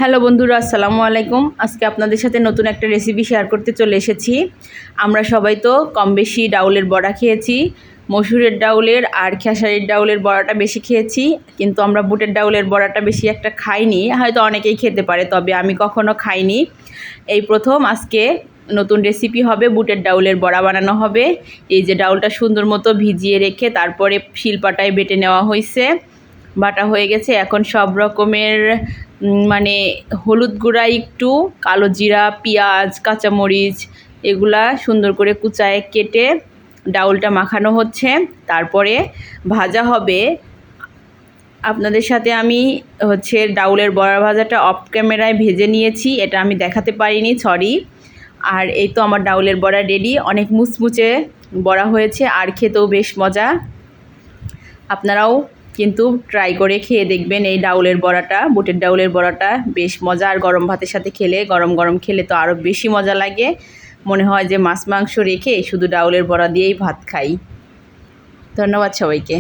Hello বন্ধুরা, আসসালামু আলাইকুম। আজকে আপনাদের সাথে নতুন একটা রেসিপি শেয়ার করতে চলে এসেছি। আমরা সবাই তো কম বেশি ডাউলের বড়া খেয়েছি। মসুরের ডাউলের আর খেসারির ডাউলের বড়াটা বেশি খেয়েছি, কিন্তু আমরা বুটের ডাউলের বড়াটা বেশি একটা খাইনি। হয়তো অনেকেই খেতে পারে, তবে আমি কখনো খাইনি। এই প্রথম আজকে নতুন রেসিপি হবে, বুটের ডাউলের বড়া বানানো হবে। এই যে ডাউলটা সুন্দর মতো ভিজিয়ে রেখে তারপরে শিলপাটায় বেটে নেওয়া হয়েছে, বাটা হয়ে গেছে। এখন সব রকমের মানে হলুদ গুঁড়া, একটু কালো জিরা, পেঁয়াজ, কাঁচামরিচ এগুলা সুন্দর করে কুচায় কেটে ডাউলটা মাখানো হচ্ছে, তারপরে ভাজা হবে। আপনাদের সাথে আমি ডাউলের বড়া ভাজাটা অফ ক্যামেরায় ভেজে নিয়েছি, এটা আমি দেখাতে পারিনি, সরি। আর এই তো আমার ডাউলের বড়া রেডি। অনেক মুচমুচে বড়া হয়েছে আর খেতেও বেশ মজা। আপনারাও কিন্তু ট্রাই করে খেয়ে দেখবেন এই ডাউলের বড়াটা, বুটের ডাউলের বড়াটা বেশ মজা। আর গরম ভাতের সাথে খেলে, গরম গরম খেলে তো আরও বেশি মজা লাগে। মনে হয় যে মাছ মাংস রেখে শুধু ডাউলের বড়া দিয়েই ভাত খাই। ধন্যবাদ সবাইকে।